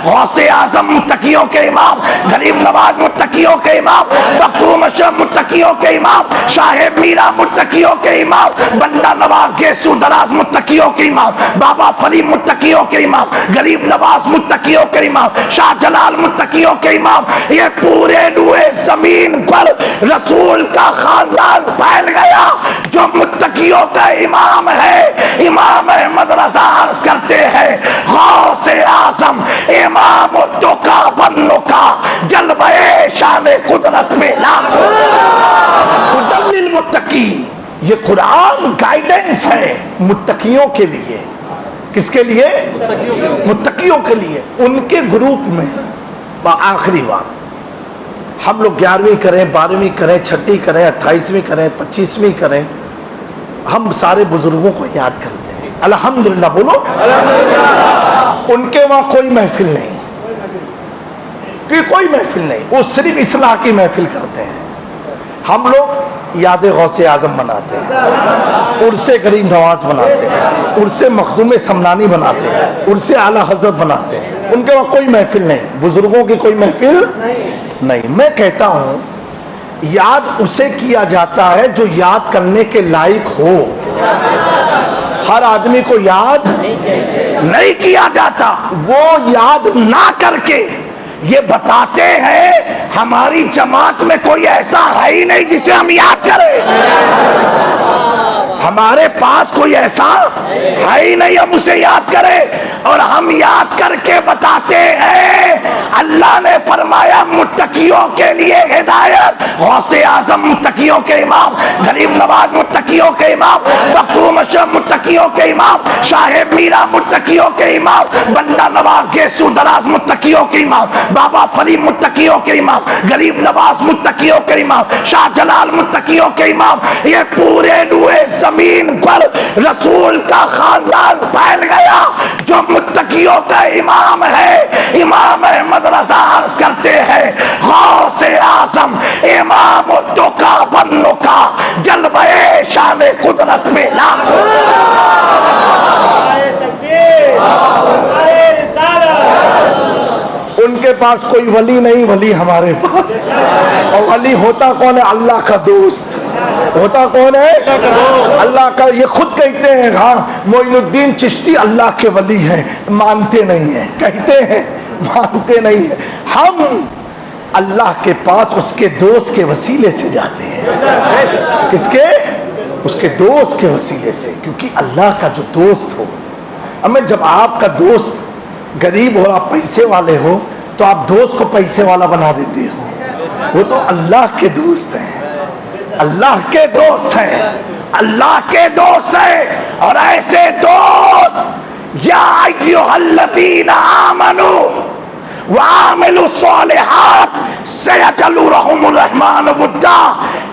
गौसे आजम मुत्तकियों के इमाम, गरीब नवाज मुत्तकियों के इमाम, मखदूम अशरफ मुत्तकियों के इमाम, साहेब मीरा मुत्तकियों के इमाम, बंदा नवाज गेसू दराज मुत्तकियों के इमाम, बाबा फरीद मुत्तकियों के इमाम, गरीब नवाज मुत्तकियों के इमाम, शाहजलाल मुत्तकियों के इमाम। ये पूरे रुए जमीन पर रसूल का खानदान फैल गया जो मुत्तकियों का इमाम है। इमाम अहमद रज़ा अर्ज करते हैं, गौसे आजम इमाम का वन्नो का जलवे शान कुदरत में लाखों हुदल मुत्तकीन। ये कुरान गाइडेंस है मुत्तकियों के लिए। किसके लिए? मुत्तकियों के लिए। उनके ग्रुप में आखिरी बात, हम लोग 11वीं करें, 12वीं करें, 6ठी करें, 28वीं करें, 25वीं करें, हम सारे बुजुर्गों को याद करते हैं। अल्हम्दुलिल्लाह बोलो। उनके वहां कोई महफिल नहीं, कि कोई महफिल नहीं, वो सिर्फ इस्लाह की महफिल करते हैं। हम लोग याद गौसे आजम बनाते हैं, उर्से गरीब नवाज बनाते हैं, उर्से मखदूम समनानी बनाते हैं, उर्से आला हजरत बनाते हैं। उनके वहां कोई महफिल नहीं, बुजुर्गों की कोई महफिल नहीं। मैं कहता हूं याद उसे किया जाता है जो याद करने के लायक हो। हर आदमी को याद नहीं किया जाता। वो याद ना करके ये बताते हैं हमारी जमात में कोई ऐसा है ही नहीं जिसे हम याद करें। हमारे पास कोई ऐसा है ही नहीं हम उसे याद करें, और हम याद करके बताते हैं। अल्लाह ने फरमाया मुत्तकियों के लिए हिदायत, गौसे आजम मुत्तकियों के इमाम, गरीब नवाज मुत्तकियों के इमाम, मखदूम अशरफ मुत्तकियों के इमाम, साहेब मीरा मुत्तकियों के इमाम, बंदा नवाज गेसू दराज मुत्तकियों के इमाम, बाबा फरीद मुत्तकियों के इमाम, गरीब नवाज मुत्तकियों के इमाम, शाहजलाल मुत्तकियों के इमाम। ये पूरे रुए जमीन पर रसूल का खानदान फैल गया जो मुत्तकियों का इमाम है। इमाम अहमद रज़ा अर्ज करते हैं, गौसे आजम इमाम का वन्नो का जलवे शान कुदरत में लाखों। उनके पास कोई वली नहीं, वली हमारे पास। और वली होता कौन है? अल्लाह का दोस्त होता कौन है? अल्लाह का। ये खुद कहते हैं, हाँ मोइनुद्दीन चिश्ती अल्लाह के वली हैं, मानते नहीं है, कहते हैं मानते नहीं है। हम अल्लाह के पास उसके दोस्त के वसीले से जाते हैं। किसके? उसके दोस्त के वसीले से, क्योंकि अल्लाह का जो दोस्त हो। अब जब आपका दोस्त गरीब हो, आप पैसे वाले हो, तो आप दोस्त को पैसे वाला बना देते हो। वो तो अल्लाह के दोस्त हैं, अल्लाह के दोस्त हैं, अल्लाह के दोस्त हैं। और ऐसे दोस्त या अय्युहल्लज़ीना आमनू वामिलु स्वालिहात सयजअलुहुमुर रहमान वुद्दा।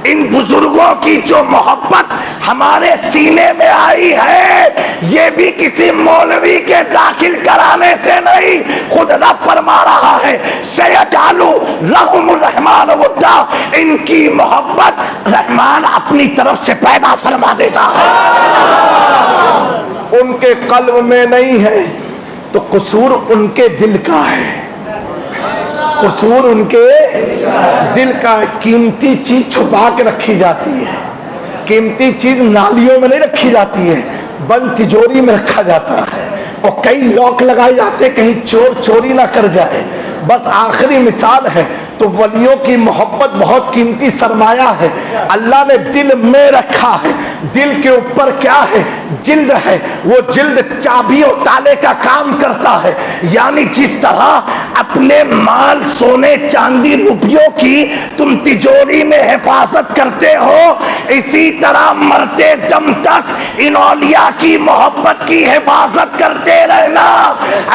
इन बुजुर्गों की जो मोहब्बत हमारे सीने में आई है, ये भी किसी मौलवी के दाखिल कराने से नहीं, खुद रब फरमा रहा है, सयजअलुहुमुर रहमान वुद्दा। इनकी मोहब्बत रहमान अपनी तरफ से पैदा फरमा देता है। उनके कल्ब में नहीं है तो कसूर उनके दिल का है, कसूर उनके दिल का। कीमती चीज छुपा के रखी जाती है, कीमती चीज नालियों में नहीं रखी जाती है, बंद तिजोरी में रखा जाता है। और कई लॉक लगाए जाते हैं कहीं चोर चोरी ना कर जाए। बस आखिरी मिसाल है। तो वलियों की मोहब्बत बहुत कीमती सरमाया है, अल्लाह ने दिल में रखा है। दिल के ऊपर क्या है? जिल्द है। वो जिल्द चाबी और ताले का काम करता है। यानी जिस तरह अपने माल सोने चांदी रुपयों की तुम तिजोरी में हिफाजत करते हो, इसी तरह मरते दम तक इन औलिया की मोहब्बत की हिफाजत करते रहना।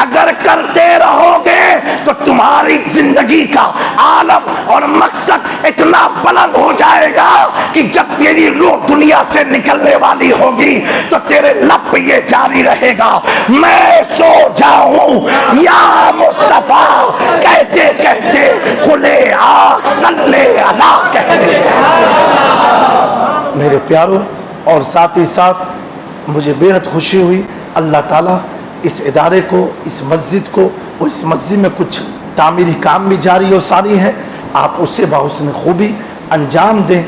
अगर करते रहोगे तो तुम्हारी जिंदगी का आलम और मकसद इतना बुलंद हो जाएगा कि जब तेरी रूह दुनिया से निकलने वाली होगी तो तेरे लब पे ये जारी रहेगा, मैं सो जाऊं या मुस्तफा, कहते कहते खुले आँख सल्ले अला कहते। मेरे प्यारों, और साथ ही साथ मुझे बेहद खुशी हुई, अल्लाह ताला इस इदारे को, इस मस्जिद को, और इस मस्जिद में कुछ तामीरी काम भी जारी और सारी है, आप उसे बहुस्न खूबी अंजाम दें।